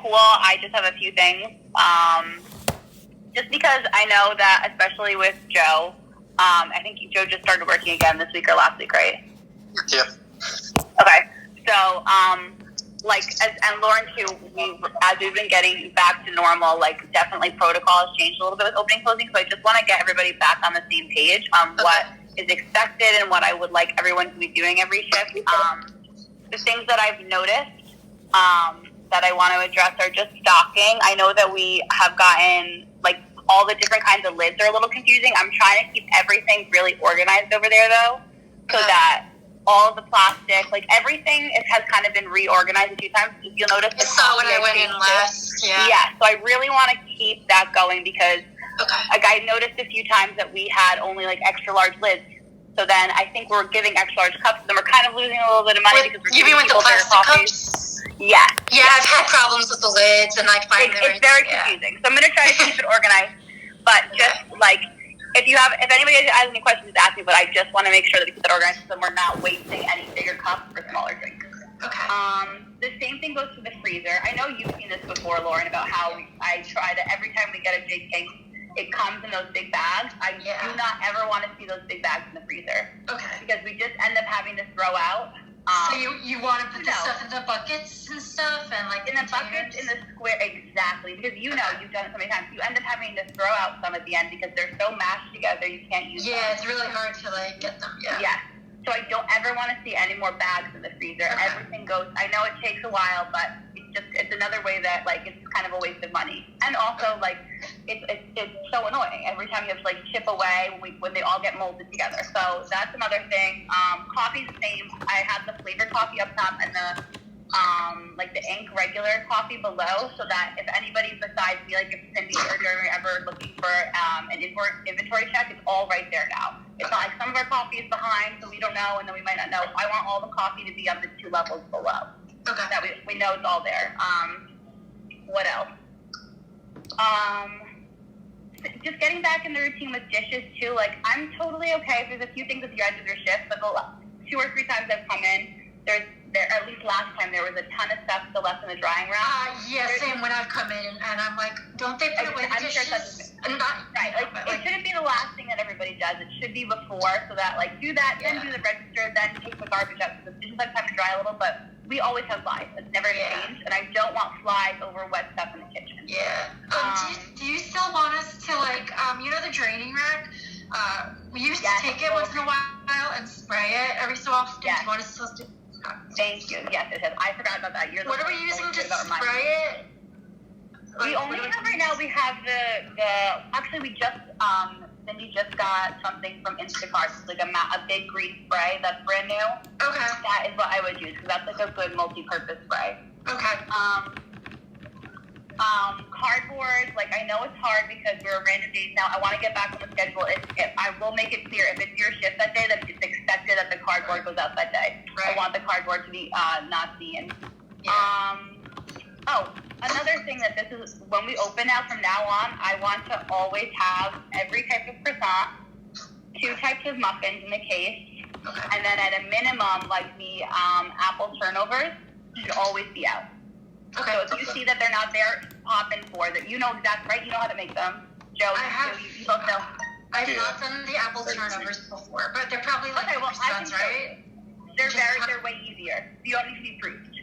cool. I just have a few things. Just because I know that, especially with Joe, I think Joe just started working again this week or last week, right? Yeah. Okay. So, and Lauren too, as we've been getting back to normal, definitely protocol has changed a little bit with opening closing. So I just want to get everybody back on the same page on what is expected and what I would like everyone to be doing every shift. The things that I've noticed that I want to address are just stocking. I know that we have gotten all the different kinds of lids are a little confusing. I'm trying to keep everything really organized over there though, so that all of the plastic, everything has kind of been reorganized a few times. If you'll notice, I saw when I went in last. Yeah. So I really want to keep that going because, I noticed a few times that we had only extra large lids. So then I think we're giving extra large cups, and then we're kind of losing a little bit of money because we're giving with the plastic cups. Yeah. Yeah, I've had problems with the lids, and I find it's very confusing. So I'm gonna try to keep it organized, but just if anybody has any questions, ask me. But I just want to make sure that we keep it organized so we're not wasting any bigger cups for smaller drinks. Okay. The same thing goes to the freezer. I know you've seen this before, Lauren, about how I try to every time we get a J King, it comes in those big bags. I do not ever want to see those big bags in the freezer. Okay. Because we just end up having to throw out. So you want to put the stuff in the buckets and stuff and in the buckets in the square, exactly, because you've done it so many times. You end up having to throw out some at the end because they're so mashed together you can't use them. Yeah, it's really hard to get them. Yeah. So I don't ever want to see any more bags in the freezer. Okay. Everything goes. I know it takes a while, but it's another way that it's kind of a waste of money. And also it's so annoying every time you have to chip away when they all get molded together. So that's another thing. Coffee's the same. I have the flavored coffee up top and the the ink regular coffee below, so that if anybody besides me, if Cindy or Jeremy ever looking for an inventory check, it's all right there now. It's not some of our coffee is behind, so we don't know, and then we might not know. I want all the coffee to be on the 2 levels below. Okay. That we know it's all there. What else? Just getting back in the routine with dishes too. I'm totally okay if there's a few things at the end of your shift, but the 2 or 3 times I've come in, at least last time, there was a ton of stuff still left in the drying rack. Same when I've come in, and I'm like, don't they put away the dishes? Right, it shouldn't be the last thing that everybody does. It should be before, so that, do that, then do the register, then take the garbage out, because the dishes have time to dry a little, but we always have flies. It's never changed, and I don't want flies over wet stuff in the kitchen. Yeah. Do you still want us to, the draining rack? We used to take it once in a while and spray it every so often. Yes. Do you want us to do? Thank you. Yes, it is. I forgot about that. What are we using to spray it? We only have right now. We have the. Actually, we just Cindy just got something from Instacart. It's a big grease spray that's brand new. Okay. That is what I would use because that's a good multi-purpose spray. Okay. Cardboard. I know it's hard because we're random days now. I want to get back on the schedule. I will make it clear if it's your shift that day, that it's expected that the cardboard goes out that day. Right. I want the cardboard to be not seen. Yeah. Another thing that this is when we open now from now on, I want to always have every type of croissant, 2 types of muffins in the case, and then at a minimum, the apple turnovers should always be out. Okay. So if you see that they're not there, pop in 4. That you know exactly, right? You know how to make them. Joe, you both know. I've not done the apple turnovers before, but they're probably croissants, right? They're way easier. You don't need to be proofed.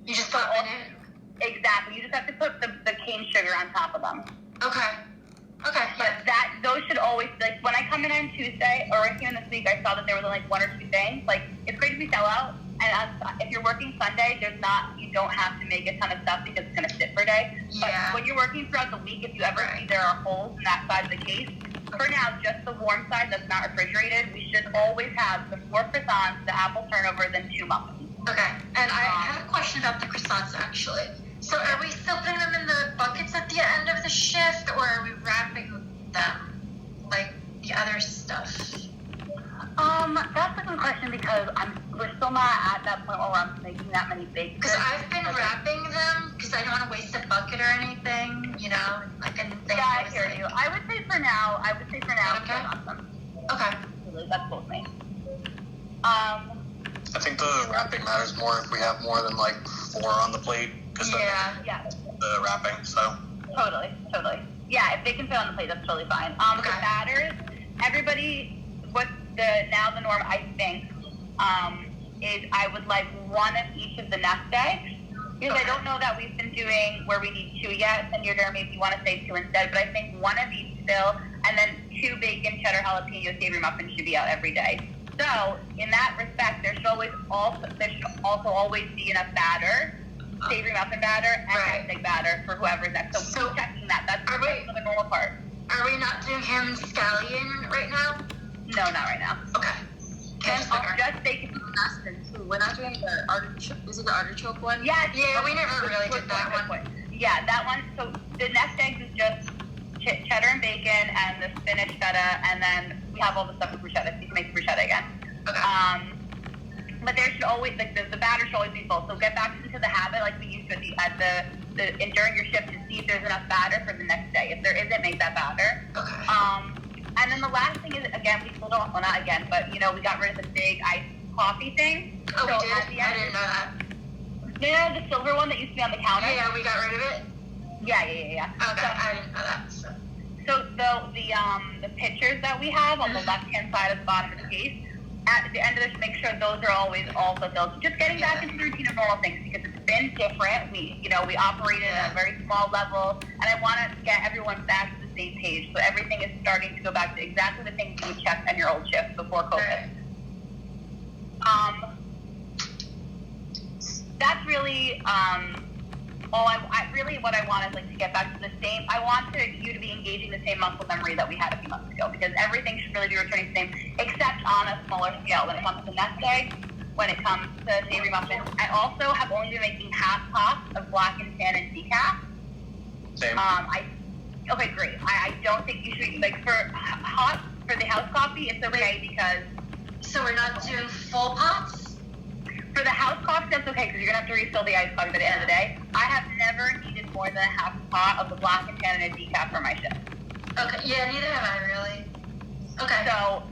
You just put in it? Exactly. You just have to put the cane sugar on top of them. Okay. But those should always, when I come in on Tuesday, or even this week, I saw that there was 1 or 2 things. It's great if we sell out. And if you're working Sunday, you don't have to make a ton of stuff because it's going to sit for a day. Yeah. But when you're working throughout the week, if you ever see there are holes in that side of the case, for now, just the warm side that's not refrigerated, we should always have the 4 croissants, the apple turnovers, and 2 muffins. Okay. And I have a question about the croissants, actually. So are we still putting them in the buckets at the end of the shift, or are we wrapping them like the other stuff? That's a good question because we're still not at that point where I'm making that many baked goods. Because I've been wrapping them because I don't want to waste a bucket or anything, Yeah, I hear you. I would say for now, Okay. Awesome. Okay. That's both me. I think the wrapping matters more if we have more than 4 on the plate, because Yeah. the wrapping. So Totally. Yeah, if they can fit on the plate, that's totally fine. For Okay. batters, everybody, now the norm, I think, is I would like one of each of the nest eggs. Because I don't know that we've been doing where we need 2 yet, and you're going to maybe want to say 2 instead, but I think one of each still, and then 2 bacon, cheddar, jalapeno, savory muffins should be out every day. So, in that respect, there should also always be enough batter, savory muffin batter, and Right. nest egg batter for whoever's next. So checking that. That's the normal part. Are we not doing ham scallion right now? No, not right now. Okay. And I'll just bacon. We're not doing the artichoke. Is it the artichoke one? Yeah, Yeah, we never really did that good one. point. Yeah, that one. So the nest eggs is just cheddar and bacon and the spinach feta, and then we have all the stuff with bruschetta. So you can make the bruschetta again. Okay. But there should always the batter should always be full. So get back into the habit like we used to and during your shift to see if there's enough batter for the next day. If there isn't, make that batter. Okay. And then the last thing is, again, we still don't, well, not again, but, we got rid of the big iced coffee thing. Oh, So we did? at the I end- didn't know that. The silver one that used to be on the counter? Yeah, we got rid of it? Yeah. Okay, So, I didn't know that. So. the pictures that we have on the left-hand side of the bottom of the case, at the end of this, make sure those are always also filled. So just getting back into the routine of normal things, because it's been different. We operated at a very small level, and I want to get everyone back to the same page. So everything is starting to go back to exactly the things you would check on your old shift before COVID. Right. That's really all what I want is like to get back to the same. I want you to be engaging the same muscle memory that we had a few months ago, because everything should really be returning the same, except on a smaller scale. When it comes to nest eggs, when it comes to savory muffins, I also have only been making half pots of black and tan and decaf. same. Okay, great. I don't think you should for the house coffee. It's okay because So we're not doing full pots? for the house coffee, that's okay because you're gonna have to refill the iced coffee by the end of the day. I have never needed more than a half pot of the black and tan and a decaf for my shift. Okay, yeah, neither have I really. Okay. So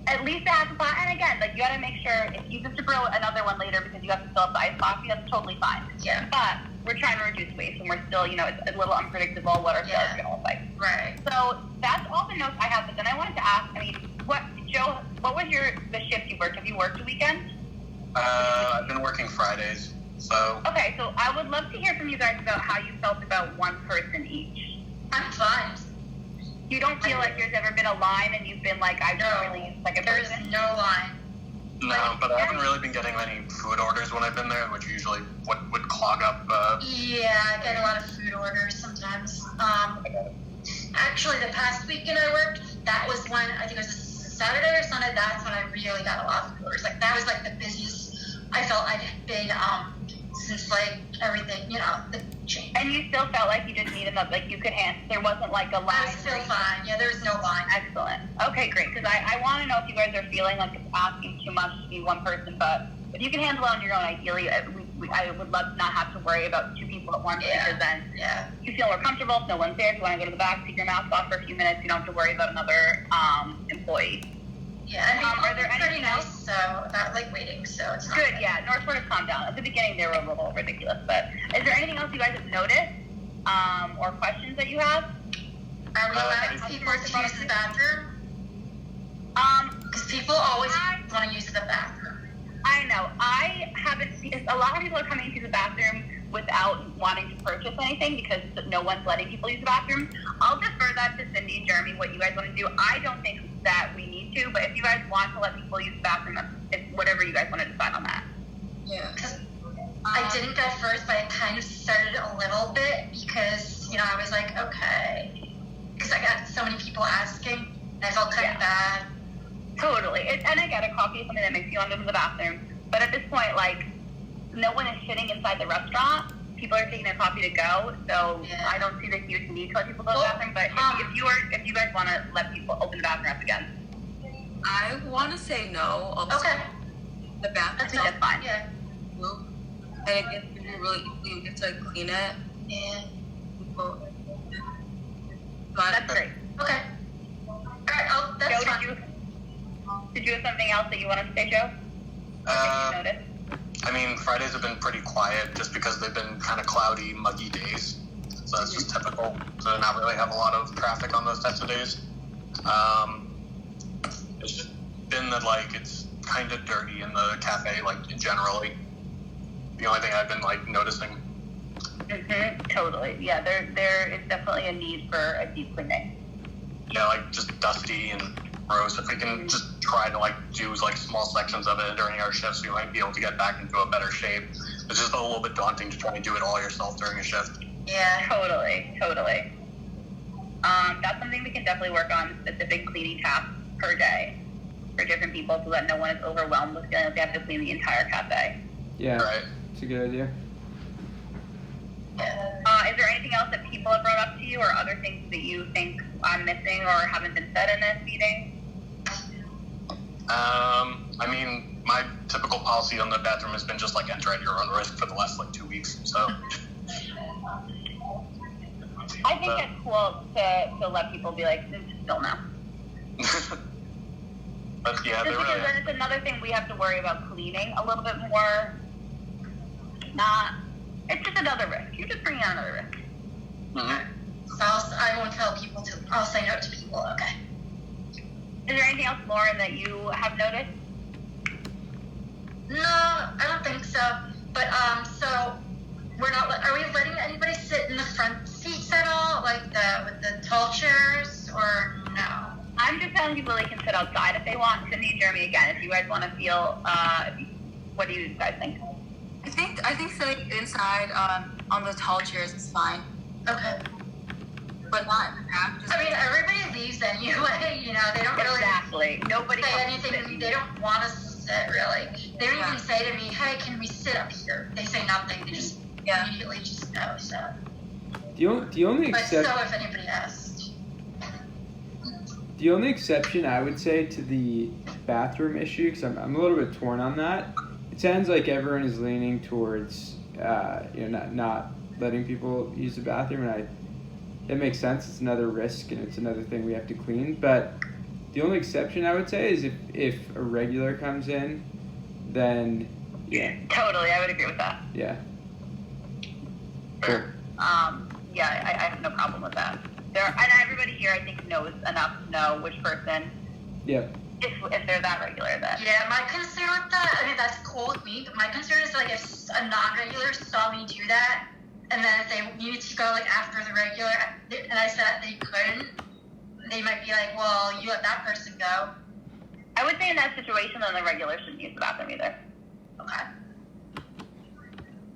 at least a half a pot. And again, you gotta make sure if you have to brew another one later because you have to fill up the iced coffee, that's totally fine. Yeah. But we're trying to reduce waste, and we're still, it's a little unpredictable what our sales are gonna look like. Right. So that's all the notes I have. But then I wanted to ask, Joe, what was the shift you worked? Have you worked a weekend? I've been working Fridays, so Okay, so I would love to hear from you guys about how you felt about one person each. I'm fine. You don't feel like there's ever been a line and you've been like, I No, don't really like a There's person? no line. no. But I haven't really been getting many food orders when I've been there, which usually would clog up. Yeah, I get a lot of food orders sometimes. Actually, the past weekend I worked, that was when, I think it was a Saturday or Sunday, that's when I really got a lot of food orders. That was the busiest I felt I'd been since everything, the change. And you still felt like you didn't need enough, you could there wasn't a line. I was still fine. Yeah, there was no line. Excellent. Okay, great. Because I want to know if you guys are feeling like it's asking too much to be one person, but if you can handle it on your own, ideally, I would love to not have to worry about 2 people at once, because then you feel more comfortable. If no one's there, if you want to go to the back, take your mask off for a few minutes, you don't have to worry about another employee. Yeah, and people are there are pretty anything nice, so not waiting, so it's not Good, bad. yeah. Northport has calmed down. At the beginning, they were a little ridiculous, but is there anything else you guys have noticed or questions that you have? Are we allowing people to use the bathroom? Because people always want to use the bathroom. I know. I haven't seen a lot of people are coming to the bathroom without wanting to purchase anything because no one's letting people use the bathroom. I'll defer that to Cindy and Jeremy, what you guys want to do. I don't think that we need to, but if you guys want to let people use the bathroom, it's whatever you guys want to decide on that. Yeah. Because I didn't at first, but I kind of started a little bit because, I was like, okay. Because I got so many people asking, and I felt kind of bad. Totally. And I get it. Coffee is something that makes you want to go to the bathroom. But at this point, no one is sitting inside the restaurant. People are taking their coffee to go, so I don't see the huge need to let people go to the bathroom. But if you guys want to let people open the bathroom up again, I want to say no. Okay. The bathroom. I think that's fine. Yeah. And it gets to be really easy. You get to clean it. Yeah. But That's great. Okay. Alright, that's Joe, fine. did you have something else that you wanted to say, Joe? Or did you notice? I mean, Fridays have been pretty quiet just because they've been kind of cloudy, muggy days. So that's just typical. So not really have a lot of traffic on those types of days. It's just been that, like, it's kind of dirty in the cafe, like, generally. The only thing I've been, like, noticing. Totally. Yeah, there is definitely a need for a deep cleaning. Yeah, like, just dusty and gross. If we can just try to, like, do, like, small sections of it during our shifts, we might be able to get back into a better shape. It's just a little bit daunting to try and do it all yourself during a shift. Yeah. Totally. That's something we can definitely work on, specific cleaning tasks per day for different people so that no one is overwhelmed with feeling like they have to clean the entire cafe. Yeah, Right. it's a good idea. Is there anything else that people have brought up to you or other things that you think I'm missing or haven't been said in this meeting? I mean, my typical policy on the bathroom has been just, like, enter at your own risk for the last, like, 2 weeks. So, I think it's cool to let people be like, still no. but yeah, Just they because really. then it's another thing we have to worry about cleaning a little bit more. It's just another risk. You're just bringing on another risk. Mhm. So I won't tell people to. I'll say no to people. Okay. Is there anything else, Lauren, that you have noticed? No, I don't think so. But so we're not. Are we letting anybody sit in the front seats at all, like with the tall chairs, or no? I'm just telling people they can sit outside if they want. Cindy and Jeremy, again, if you guys want to feel, what do you guys think? I think sitting inside on the tall chairs is fine, Okay. but not in the back. Just, I mean, everybody leaves anyway. You know, they don't really Exactly. Nobody say wants to sit anything. in They don't want us to sit really. They don't Yeah. even say to me, "Hey, can we sit up here?" They say nothing. They just immediately just no. So, The only but exception. so if anybody asked, The only exception I would say to the bathroom issue, because I'm a little bit torn on that. It sounds like everyone is leaning towards, not letting people use the bathroom, and it makes sense. It's another risk, and it's another thing we have to clean. But the only exception I would say is if a regular comes in, then yeah, Totally, I would agree with that. yeah. Cool. Yeah, I have no problem with that. And everybody here, I think, knows enough to know which person, Yep. if they're that regular, then. yeah, my concern with that, I mean, that's cool with me, but my concern is like if a non-regular saw me do that, and then if they needed to go like after the regular, and I said they couldn't, they might be like, well, you let that person go. I would say in that situation, then the regular shouldn't use the bathroom either. Okay.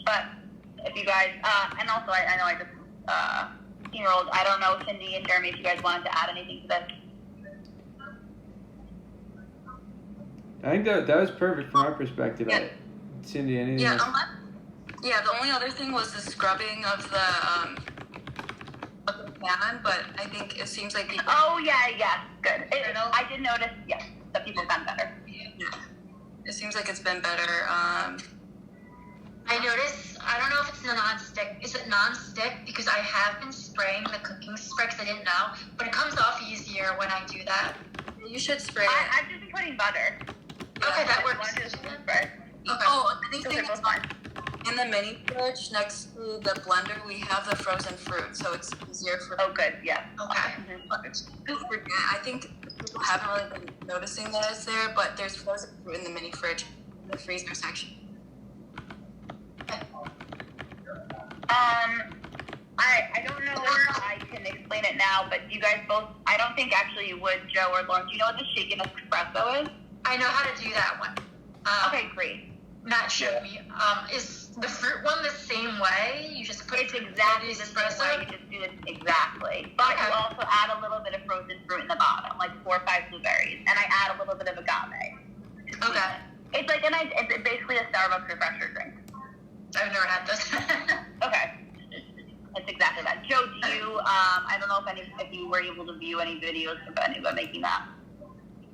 But if you guys, and also I know I just steamrolled. I don't know, Cindy and Jeremy, if you guys wanted to add anything to this. I think that was perfect from our perspective. Yeah. Cindy, anything? yeah, else? the only other thing was the scrubbing of the pan, but I think it seems like people. Oh yeah, good. I did notice, yes, that people have gotten better. It seems like it's been better. I noticed, I don't know if it's non-stick. Is it non-stick? Because I have been spraying the cooking spray because I didn't know, but it comes off easier when I do that. You should spray it. I've just been putting butter. Okay, that works. One just spray. Okay. Oh, I think Filter they goes fine. in the mini fridge next to the blender, we have the frozen fruit, so it's easier for. Oh, good, yeah. Okay. Don't forget, I think people haven't really been noticing that it's there, but there's frozen fruit in the mini fridge, in the freezer section. I don't know if I can explain it now, but you guys both, I don't think actually you would, Joe or Lauren. Do you know what the shaken espresso is? I know how to do that one. Okay, great. Matt showed me. Is the fruit one the same way? You just put It's it exactly the espresso? same way. You just do it exactly. But Okay. you also add a little bit of frozen fruit in the bottom, like 4 or 5 blueberries, and I add a little bit of agave. Okay. It's like it's basically a Starbucks refresher drink. I've never had this. Okay. It's exactly that. Joe, do you? I don't know if you were able to view any videos of anyone making that.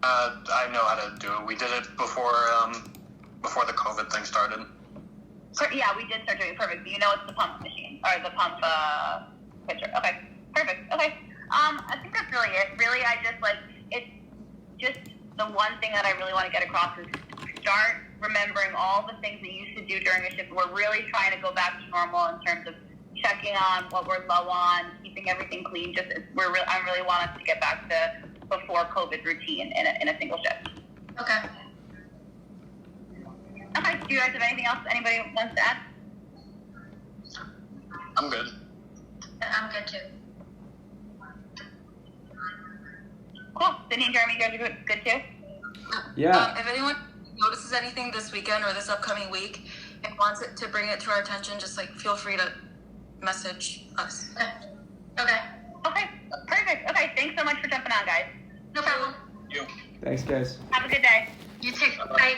I know how to do it. We did it before the COVID thing started. Yeah, we did start doing it. Perfect. You know it's the pump machine or the pump pitcher. Okay, perfect. Okay. I think that's really it. Really, I just it's just the one thing that I really want to get across is start remembering all the things that you used to do during a shift. We're really trying to go back to normal in terms of checking on what we're low on, keeping everything clean. I really want us to get back to before COVID routine in a single shift. Okay. Okay. Do you guys have anything else anybody wants to add? I'm good. I'm good too. Cool. Sydney and Jeremy, you guys are good too? Yeah. If anyone notices anything this weekend or this upcoming week and wants it to bring it to our attention, just like feel free to message us. Okay. Okay. Okay. Perfect. Okay. Thanks so much for jumping on, guys. No problem. You. Thanks, guys. Have a good day. You too. Bye.